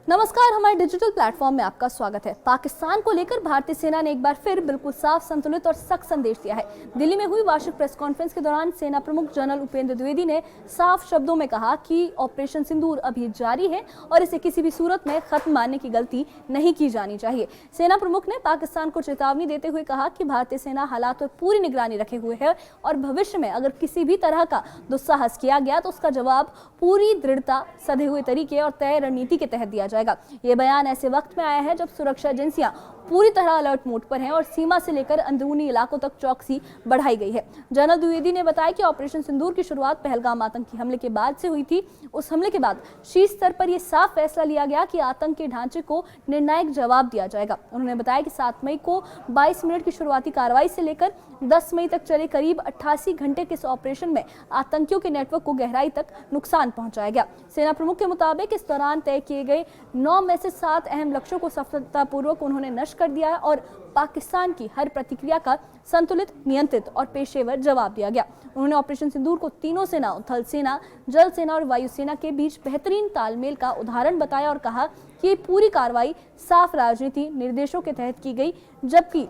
नमस्कार, हमारे digital platform में आपका स्वागत है। पाकिस्तान को लेकर भारतीय सेना ने एक बार फिर बिल्कुल साफ, संतुलित और सख्त संदेश दिया है। दिल्ली में हुई वार्षिक प्रेस कॉन्फ्रेंस के दौरान सेना प्रमुख जनरल उपेंद्र द्विवेदी ने साफ शब्दों में कहा कि ऑपरेशन सिंदूर अभी जारी है और इसे किसी भी सूरत में खत्म मानने की गलती नहीं की जानी चाहिए। सेना प्रमुख ने पाकिस्तान को चेतावनी देते हुए कहा कि भारतीय सेना हालात पर पूरी निगरानी रखे हुए है और भविष्य में अगर किसी भी तरह का दुस्साहस किया गया तो उसका जवाब पूरी दृढ़ता, सधे हुए तरीके और तय रणनीति के तहत दिया जाएगा। ये बयान ऐसे वक्त में आया है जब सुरक्षा एजेंसियां पूरी तरह अलर्ट मोड पर हैं और सीमा से लेकर अंदरूनी इलाकों तक चौकसी बढ़ाई गई है। जनरल द्विवेदी ने बताया कि ऑपरेशन सिंदूर की शुरुआत पहलगाम आतंकी हमले के बाद से हुई थी। उस हमले के बाद शीर्ष स्तर पर यह साफ फैसला लिया गया कि आतंक के ढांचे को निर्णायक जवाब दिया जाएगा। उन्होंने बताया कि 7 मई को 22 मिनट की शुरुआती कार्रवाई से लेकर 10 मई तक चले करीब 88 घंटे के इस ऑपरेशन में आतंकियों के नेटवर्क को गहराई तक नुकसान पहुंचाया गया। सेना प्रमुख के मुताबिक इस दौरान तय किए गए 9 में से 7 अहम लक्ष्यों को सफलतापूर्वक उन्होंने नष्ट कर दिया है और पाकिस्तान की हर प्रतिक्रिया का संतुलित, नियंत्रित और पेशेवर जवाब दिया गया। उन्होंने ऑपरेशन सिंदूर को तीनों सेनाओं, थल सेना, जल सेना और वायु सेना के बीच बेहतरीन तालमेल का उदाहरण बताया और कहा कि ये पूरी कार्रवाई साफ राजनीति निर्देशों के तहत की गई, जबकि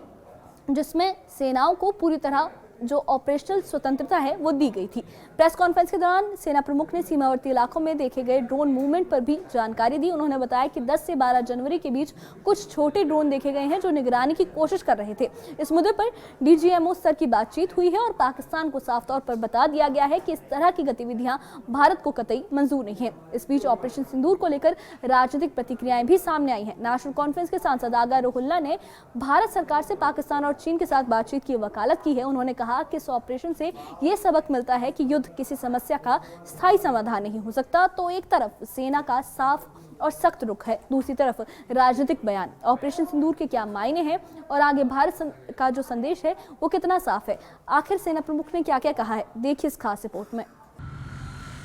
जिसमें सेनाओं को पूरी तरह जो ऑपरेशनल स्वतंत्रता है वो दी गई थी। प्रेस कॉन्फ्रेंस के दौरान सेना प्रमुख ने सीमावर्ती इलाकों में देखे गए ड्रोन मूवमेंट पर भी जानकारी दी। उन्होंने बताया कि 10 से 12 जनवरी के बीच कुछ छोटे ड्रोन देखे गए हैं जो निगरानी की कोशिश कर रहे थे। इस मुद्दे पर डीजीएमओ स्तर की बातचीत हुई है और पाकिस्तान को साफ तौर पर बता दिया गया है कि इस तरह की गतिविधियां भारत को कतई मंजूर नहीं है। इस बीच ऑपरेशन सिंदूर को लेकर राजनीतिक प्रतिक्रियाएं भी सामने आई हैं। नेशनल कॉन्फ्रेंस के सांसद आगा रोहिल्ला ने भारत सरकार से पाकिस्तान और चीन के साथ बातचीत की वकालत की है। उन्होंने कहा कि इस ऑपरेशन से यह सबक मिलता है कि युद्ध किसी समस्या का स्थायी समाधान नहीं हो सकता। तो एक तरफ सेना का साफ और सख्त रुख है, दूसरी तरफ राजनीतिक बयान। ऑपरेशन सिंदूर के क्या मायने हैं और आगे भारत का जो संदेश है वो कितना साफ है। आखिर सेना प्रमुख ने क्या क्या कहा है, देखिए इस खास रिपोर्ट में।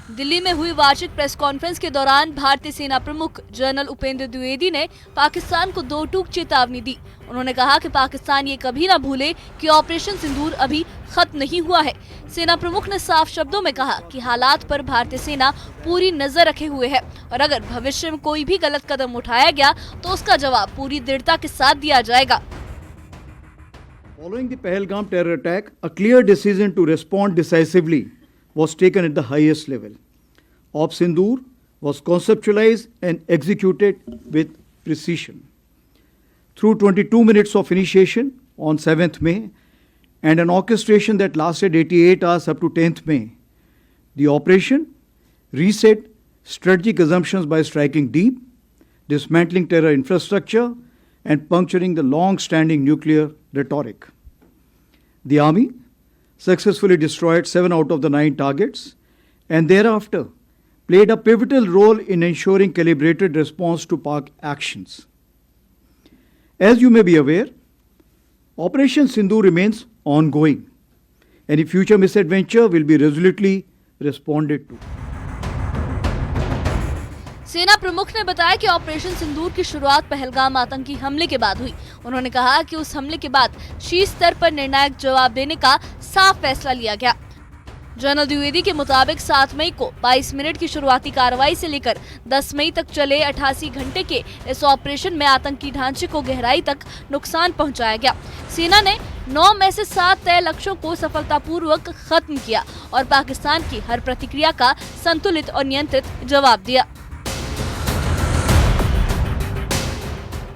दिल्ली में हुई वार्षिक प्रेस कॉन्फ्रेंस के दौरान भारतीय सेना प्रमुख जनरल उपेंद्र द्विवेदी ने पाकिस्तान को दो टूक चेतावनी दी। उन्होंने कहा कि पाकिस्तान ये कभी ना भूले कि ऑपरेशन सिंदूर अभी खत्म नहीं हुआ है। सेना प्रमुख ने साफ शब्दों में कहा कि हालात पर भारतीय सेना पूरी नजर रखे हुए है और अगर भविष्य में कोई भी गलत कदम उठाया गया तो उसका जवाब पूरी दृढ़ता के साथ दिया जाएगा। Following the Pahalgam terror attack, a clear decision to respond decisively was taken at the highest level. Op Sindoor was conceptualized and executed with precision. Through 22 minutes of initiation on 7th May and an orchestration that lasted 88 hours up to 10th May, the operation reset strategic assumptions by striking deep, dismantling terror infrastructure, and puncturing the long-standing nuclear rhetoric. The Army successfully destroyed 7 out of the 9 targets and thereafter played a pivotal role in ensuring calibrated response to Pak actions. As you may be aware, Operation Sindoor remains ongoing. Any future misadventure will be resolutely responded to. सेना प्रमुख ने बताया कि operation सिंदूर की शुरुआत पहलगाम आतंकी हमले के बाद हुई। उन्होंने कहा कि उस हमले के बाद शीर्ष स्तर पर निर्णायक जवाब देने का साफ फैसला लिया गया। जनरल द्विवेदी के मुताबिक 7 मई को 22 मिनट की शुरुआती कार्रवाई से लेकर 10 मई तक चले 88 घंटे के इस ऑपरेशन में आतंकी ढांचे को गहराई तक नुकसान पहुंचाया गया। सेना ने 9 में से 7 तय लक्ष्यों को सफलतापूर्वक खत्म किया और पाकिस्तान की हर प्रतिक्रिया का संतुलित और नियंत्रित जवाब दिया।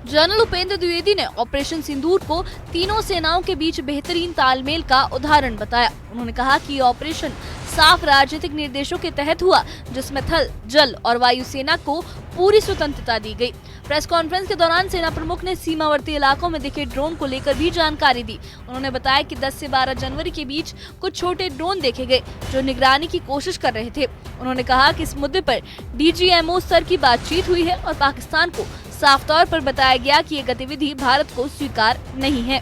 जनरल उपेंद्र द्विवेदी ने ऑपरेशन सिंदूर को तीनों सेनाओं के बीच बेहतरीन तालमेल का उदाहरण बताया। उन्होंने कहा कि ये ऑपरेशन साफ राजनीतिक निर्देशों के तहत हुआ, जिसमें थल, जल और वायु सेना को पूरी स्वतंत्रता दी गई। प्रेस कॉन्फ्रेंस के दौरान सेना प्रमुख ने सीमावर्ती इलाकों में दिखे ड्रोन को लेकर भी जानकारी दी। उन्होंने बताया कि 10 से 12 जनवरी के बीच कुछ छोटे ड्रोन देखे गए जो निगरानी की कोशिश कर रहे थे। उन्होंने कहा कि इस मुद्दे पर डीजीएमओ स्तर की बातचीत हुई है और पाकिस्तान को साफ तौर पर बताया गया कि ये गतिविधि भारत को स्वीकार नहीं है।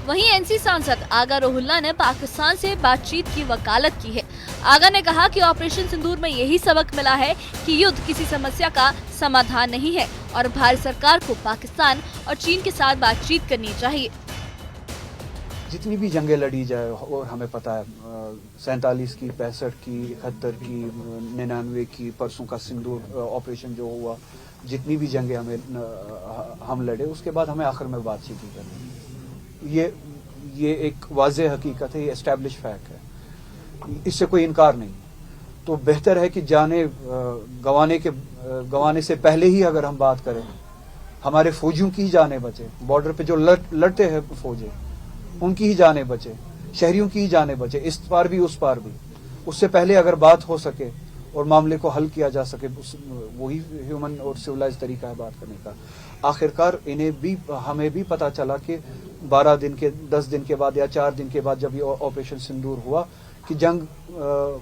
वहीं एनसी सांसद आगा रोहिल्ला ने पाकिस्तान से बातचीत की वकालत की है। आगा ने कहा कि ऑपरेशन सिंदूर में यही सबक मिला है कि युद्ध किसी समस्या का समाधान नहीं है और भारत सरकार को पाकिस्तान और चीन के साथ बातचीत करनी चाहिए। जितनी भी जंगें लड़ी जाए, और हमें पता है 47 की, 65 की, 71 की, 99 की, परसों का सिंदूर ऑपरेशन जो हुआ, जितनी भी जंगें हम लड़े, उसके बाद हमें आखिर में बातचीत ही करनी। ये एक वाज़ेह हकीकत है, ये एस्टैब्लिश फैक्ट है, इससे कोई इनकार नहीं। तो बेहतर है कि गंवाने से पहले ही अगर हम बात करें, हमारे फौजियों की ही जाने बचे, बॉर्डर पे जो लड़ते हैं फौजे, उनकी ही जाने बचे, शहरियों की ही जाने बचे, इस पार भी उस पार भी। उससे पहले अगर बात हो सके और मामले को हल किया जा सके, वही ह्यूमन और सिविलाइज तरीका है बात करने का। आखिरकार हमें भी पता चला कि 12 दिन के, 10 दिन के बाद या 4 दिन के बाद जब ये ऑपरेशन सिंदूर हुआ कि जंग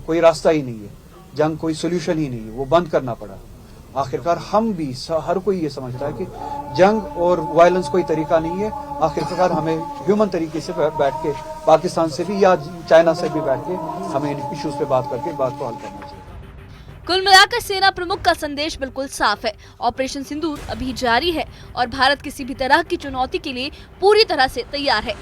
कोई रास्ता ही नहीं है, जंग कोई सोल्यूशन ही नहीं है, वो बंद करना पड़ा। आखिरकार हम भी, हर कोई ये समझता है कि जंग और वायलेंस कोई तरीका नहीं है। आखिरकार हमें ह्यूमन तरीके से बैठ के, पाकिस्तान से भी या चाइना से भी बैठ के, हमें इन इश्यूज पे बात करके बात को हल करना चाहिए। कुल मिलाकर सेना प्रमुख का संदेश बिल्कुल साफ है। ऑपरेशन सिंदूर अभी जारी है और भारत किसी भी तरह की चुनौती के लिए पूरी तरह से तैयार है।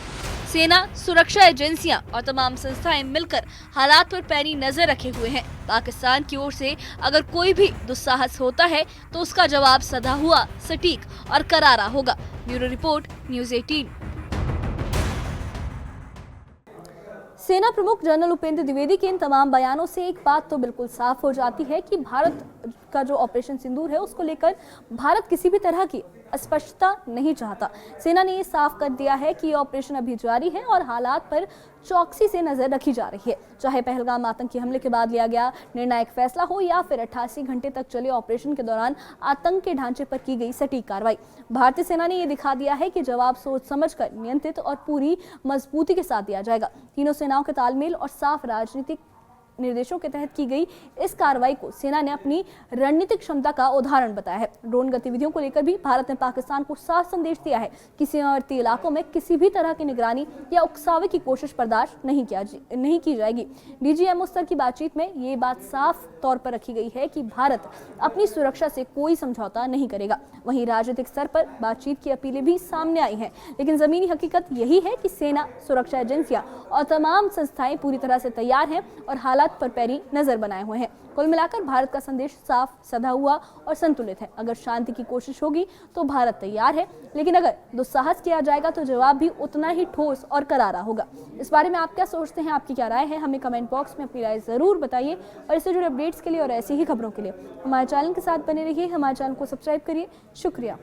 सेना, सुरक्षा एजेंसियां और तमाम संस्थाएं मिलकर हालात पर पैनी नजर रखे हुए हैं। पाकिस्तान की ओर से अगर कोई भी दुस्साहस होता है तो उसका जवाब सधा हुआ, सटीक और करारा होगा। Bureau report, news 18। सेना प्रमुख जनरल उपेंद्र द्विवेदी के इन तमाम बयानों से एक बात तो बिल्कुल साफ हो जाती है कि भारत का जो ऑपरेशन सिंदूर है उसको लेकर भारत किसी भी तरह की अस्पष्टता नहीं चाहता। सेना ने ये साफ कर दिया है कि ये ऑपरेशन अभी जारी है और हालात पर चौकसी से नजर रखी जा रही है। चाहे पहलगाम आतंकी हमले के बाद लिया गया निर्णायक फैसला हो या फिर 88 घंटे तक चले ऑपरेशन के दौरान आतंक के ढांचे पर की गई सटीक कार्रवाई, भारतीय सेना ने ये दिखा दिया है कि जवाब सोच समझकर, नियंत्रित और पूरी मजबूती के साथ दिया जाएगा। तीनों सेनाओं के तालमेल और साफ राजनीतिक निर्देशों के तहत की गई इस कार्रवाई को सेना ने अपनी रणनीतिक क्षमता का उदाहरण बताया है। ड्रोन गतिविधियों को लेकर भी भारत ने पाकिस्तान को साफ संदेश दिया है कि सीमावर्ती इलाकों में किसी भी तरह की निगरानी या उकसावे की कोशिश बर्दाश्त नहीं की जाएगी। डीजीएमओ स्तर की बातचीत में ये बात साफ तौर पर रखी गई है कि भारत अपनी सुरक्षा से कोई समझौता नहीं करेगा। वहीं राजनीतिक स्तर पर बातचीत की अपीलें भी सामने आई हैं, लेकिन जमीनी हकीकत यही है कि सेना, सुरक्षा एजेंसियां और तमाम संस्थाएं पूरी तरह से तैयार हैं और हालात पर पैनी नजर बनाए हुए हैं। कुल मिलाकर भारत का संदेश साफ, सधा हुआ और संतुलित है। अगर शांति की कोशिश होगी तो भारत तैयार है, लेकिन अगर दुस्साहस किया जाएगा तो जवाब भी उतना ही ठोस और करारा होगा। इस बारे में आप क्या सोचते हैं, आपकी क्या राय है, हमें कमेंट बॉक्स में अपनी राय जरूर बताइए। और इससे जुड़े अपडेट्स के लिए और ऐसी ही खबरों के लिए हमारे चैनल के साथ बने रहिए। हमारे चैनल को सब्सक्राइब करिए। शुक्रिया।